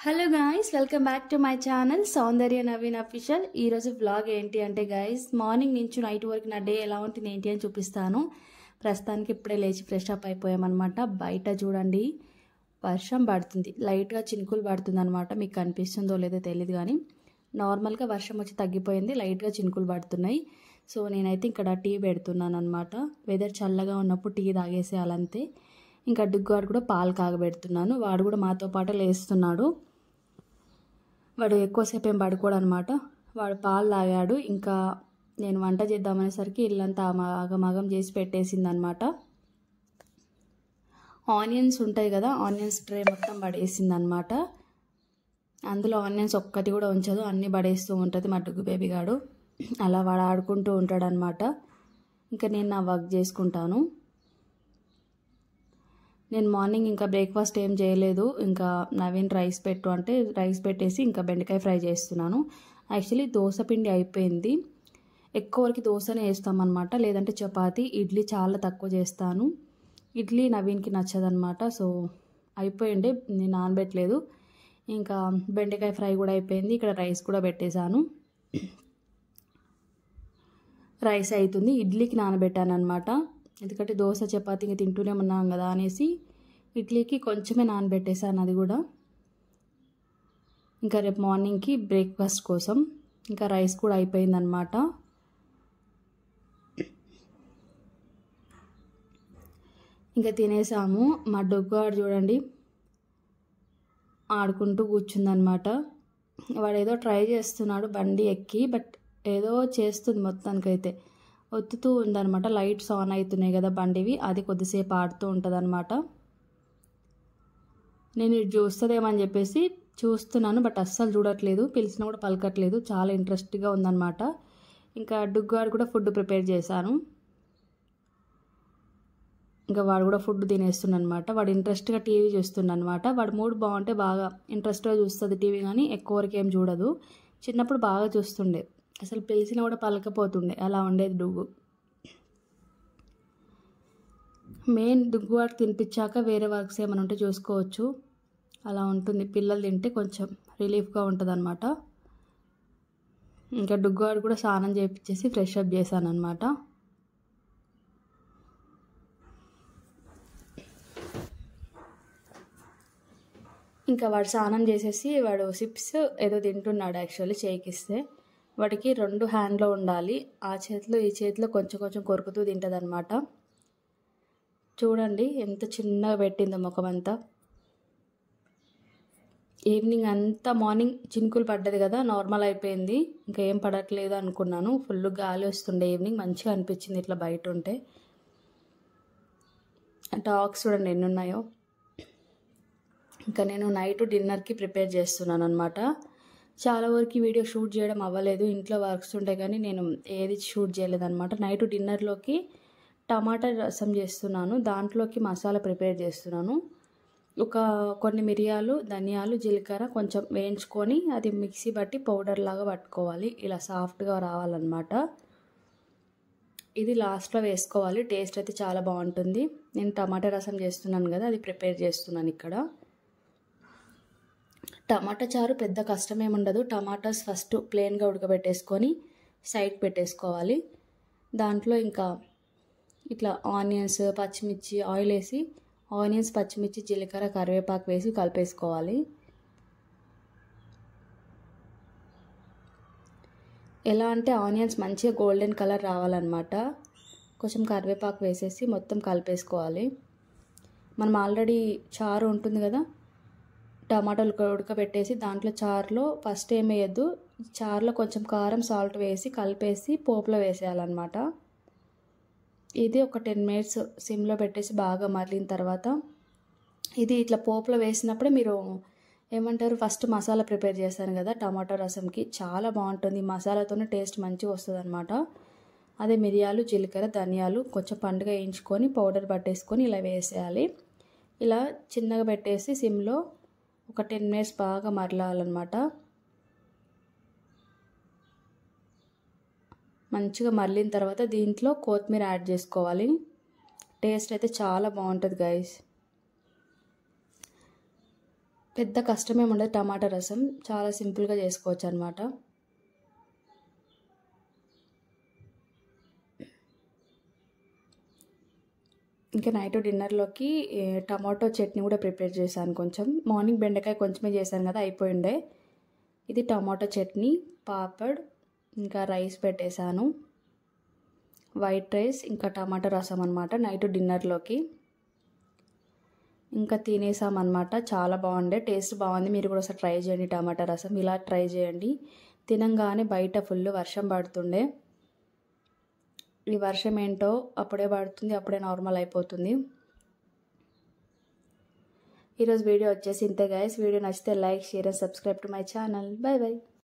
Hello guys, welcome back to my channel Soundarya Naveen official. ఈరోజు vlog ఏంటి అంటే guys, morning నుంచి నైట్ వరకు నా డే ఎలా ఉంటుంది ఏంటి అని చూపిస్తాను. ప్రస్తుతానికి ఇప్పుడే లేచి ఫ్రెష్ అప్ అయిపోయామన్నమాట. బయట చూడండి వర్షం పడుతుంది, లైట్గా చినుకులు పడుతుంది అనమాట. మీకు కనిపిస్తుందో లేదో తెలియదు కానీ నార్మల్గా వర్షం వచ్చి తగ్గిపోయింది, లైట్గా చినుకులు పడుతున్నాయి. సో నేనైతే ఇక్కడ టీ పెడుతున్నాను అనమాట. వెదర్ చల్లగా ఉన్నప్పుడు టీ తాగేసేయాలంతే. ఇంకా డుగ్గాడు కూడా పాలు కాగబెడుతున్నాను, వాడు కూడా మాతో పాటు లేస్తున్నాడు. వాడు ఎక్కువసేపు ఏం పడుకోడు అనమాట. వాడు పాలు తాగాడు. ఇంకా నేను వంట చేద్దామనేసరికి ఇల్లంతా ఆగమాగం చేసి పెట్టేసింది అనమాట. ఆనియన్స్ ఉంటాయి కదా, ఆనియన్స్ ట్రే మొత్తం పడేసింది అనమాట. అందులో ఆనియన్స్ ఒక్కటి కూడా ఉంచదు, అన్నీ పడేస్తూ ఉంటుంది మా డుగ్గు బేబీ గాడు. అలా వాడు ఆడుకుంటూ ఉంటాడు అనమాట. ఇంకా నేను నా వర్క్ చేసుకుంటాను. నేను మార్నింగ్ ఇంకా బ్రేక్ఫాస్ట్ ఏం చేయలేదు. ఇంకా నవీన్ రైస్ పెట్టు అంటే రైస్ పెట్టేసి ఇంకా బెండకాయ ఫ్రై చేస్తున్నాను. యాక్చువల్లీ దోశ పిండి అయిపోయింది. ఎక్కువ వరకు దోశనే వేస్తామన్నమాట, లేదంటే చపాతి, ఇడ్లీ చాలా తక్కువ చేస్తాను. ఇడ్లీ నవీన్కి నచ్చదనమాట. సో అయిపోయింది, నేను నానబెట్టలేదు. ఇంకా బెండకాయ ఫ్రై కూడా అయిపోయింది. ఇక్కడ రైస్ కూడా పెట్టేశాను. రైస్ అవుతుంది. ఇడ్లీకి నానబెట్టాను అనమాట, ఎందుకంటే దోశ చపాతీగా తింటూనే ఉన్నాం కదా అనేసి ఇడ్లీకి కొంచెమే నానబెట్టేసాను అది కూడా. ఇంకా రేపు మార్నింగ్కి బ్రేక్ఫాస్ట్ కోసం ఇంకా రైస్ కూడా అయిపోయిందనమాట. ఇంకా తినేసాము. మా డొగ్గాడు చూడండి ఆడుకుంటూ కూర్చుందనమాట. వాడు ఏదో ట్రై చేస్తున్నాడు బండి ఎక్కి, బట్ ఏదో చేస్తుంది మొత్తానికైతే. ఒత్తుతూ ఉందనమాట. లైట్స్ ఆన్ అవుతున్నాయి కదా బండివి, అది కొద్దిసేపు ఆడుతూ ఉంటుంది అనమాట. నేను ఇది చూస్తుందేమని చెప్పేసి చూస్తున్నాను, బట్ అస్సలు చూడట్లేదు. పిలిచినా కూడా పలకట్లేదు. చాలా ఇంట్రెస్ట్గా ఉందన్నమాట. ఇంకా డుగ్గాడు కూడా ఫుడ్ ప్రిపేర్ చేశాను. ఇంకా వాడు కూడా ఫుడ్ తినేస్తుందనమాట. వాడు ఇంట్రెస్ట్గా టీవీ చూస్తుందనమాట. వాడు మూడ్ బాగుంటే బాగా ఇంట్రెస్ట్గా చూస్తుంది టీవీ, కానీ ఎక్కువ వరకు ఏం చూడదు. చిన్నప్పుడు బాగా చూస్తుండే, అసలు పిలిచినా కూడా పలకపోతుండే, అలా ఉండేది డుగ్గు. మెయిన్ డుగ్గు వాడికి తినిపించాక వేరే వర్క్స్ ఏమైనా ఉంటే చూసుకోవచ్చు, అలా ఉంటుంది. పిల్లలు తింటే కొంచెం రిలీఫ్గా ఉంటుంది అనమాట. ఇంకా డుగ్గువాడు కూడా స్నానం చేయించేసి ఫ్రెష్ అప్ చేశాను అనమాట. ఇంకా వాడు స్నానం చేసేసి వాడు సిప్స్ ఏదో తింటున్నాడు. యాక్చువల్లీ చేయికిస్తే వాడికి 2 హ్యాండ్లో ఉండాలి, ఆ చేతిలో ఈ చేతిలో కొంచెం కొంచెం కొరుకుతూ తింటుంది అనమాట. చూడండి ఎంత చిన్నగా పెట్టిందో ముఖం అంతా. ఈవినింగ్ అంతా మార్నింగ్ చినుకులు పడ్డది కదా, నార్మల్ అయిపోయింది. ఇంకా ఏం పడట్లేదు అనుకున్నాను. ఫుల్ గాలి వస్తుండే ఈవినింగ్, మంచిగా అనిపించింది ఇట్లా బయట ఉంటే. డాగ్స్ చూడండి ఎన్ని ఉన్నాయో. ఇంకా నేను నైట్ డిన్నర్కి ప్రిపేర్ చేస్తున్నాను అనమాట. చాలా వరకు వీడియో షూట్ చేయడం అవ్వలేదు, ఇంట్లో వర్క్స్ ఉంటాయి కానీ నేను ఏది షూట్ చేయలేదు అనమాట. నైట్ డిన్నర్లోకి టమాటా రసం చేస్తున్నాను, దాంట్లోకి మసాలా ప్రిపేర్ చేస్తున్నాను. కొన్ని మిరియాలు, ధనియాలు, జీలకర్ర కొంచెం వేయించుకొని అది మిక్సీ బట్టి పౌడర్ లాగా పట్టుకోవాలి. ఇలా సాఫ్ట్గా రావాలన్నమాట. ఇది లాస్ట్లో వేసుకోవాలి, టేస్ట్ అయితే చాలా బాగుంటుంది. నేను టమాటా రసం చేస్తున్నాను కదా, అది ప్రిపేర్ చేస్తున్నాను ఇక్కడ. టమాటా చారు పెద్ద కష్టమేముండదు. టమాటాస్ ఫస్ట్ ప్లెయిన్గా ఉడకబెట్టేసుకొని సైడ్ పెట్టేసుకోవాలి. దాంట్లో ఇంకా ఇట్లా ఆనియన్స్, పచ్చిమిర్చి, ఆయిల్ వేసి ఆనియన్స్, పచ్చిమిర్చి, జీలకర్ర, కరివేపాకు వేసి కలిపేసుకోవాలి. ఎలా అంటే ఆనియన్స్ మంచిగా గోల్డెన్ కలర్ రావాలన్నమాట. కొంచెం కరివేపాకు వేసేసి మొత్తం కలిపేసుకోవాలి. మనం ఆల్రెడీ చారు ఉంటుంది కదా, టమాటాలు ఉడకబెట్టేసి దాంట్లో చారులో ఫస్ట్ ఏం వేయద్దు, చారులో కొంచెం కారం, సాల్ట్ వేసి కలిపేసి పోపులో వేసేయాలన్నమాట. ఇది ఒక 10 మినిట్స్ సిమ్లో పెట్టేసి బాగా మరిలిన తర్వాత ఇది ఇట్లా పోపులో వేసినప్పుడే మీరు ఏమంటారు, ఫస్ట్ మసాలా ప్రిపేర్ చేశాను కదా టమాటా రసంకి, చాలా బాగుంటుంది. మసాలాతోనే టేస్ట్ మంచిగా వస్తుంది అనమాట. అదే మిరియాలు, జీలకర్ర, ధనియాలు కొంచెం పండుగ వేయించుకొని పౌడర్ పట్టేసుకొని ఇలా వేసేయాలి. ఇలా చిన్నగా పెట్టేసి సిమ్లో ఒక 10 మినిట్స్ బాగా మరలాలన్నమాట. మంచిగా మరలిన తర్వాత దీంట్లో కొత్తిమీర యాడ్ చేసుకోవాలి. టేస్ట్ అయితే చాలా బాగుంటుంది గైస్. పెద్ద కష్టమేమి ఉండదు టమాటా రసం, చాలా సింపుల్గా చేసుకోవచ్చు అనమాట. ఇంకా నైట్ డిన్నర్లోకి టమాటో చట్నీ కూడా ప్రిపేర్ చేశాను. కొంచెం మార్నింగ్ బెండకాయ కొంచెమే చేశాను కదా, అయిపోయిండే. ఇది టమాటో చట్నీ, పాపడ్, ఇంకా రైస్ పెట్టేశాను, వైట్ రైస్, ఇంకా టమాటా రసం అనమాట నైట్ డిన్నర్లోకి. ఇంకా తినేసామన్నమాట. చాలా బాగుండే, టేస్ట్ బాగుంది. మీరు కూడా ఒకసారి ట్రై చేయండి టమాటా రసం, ఇలా ట్రై చేయండి. తినంగానే బయట ఫుల్ వర్షం పడుతుండే. ఈ వర్షం ఏంటో అప్పుడే పడుతుంది, అప్పుడే నార్మల్ అయిపోతుంది. ఈరోజు వీడియో వచ్చేసి ఇంతే గైస్. వీడియో నచ్చితే like, share and subscribe to my channel. By by.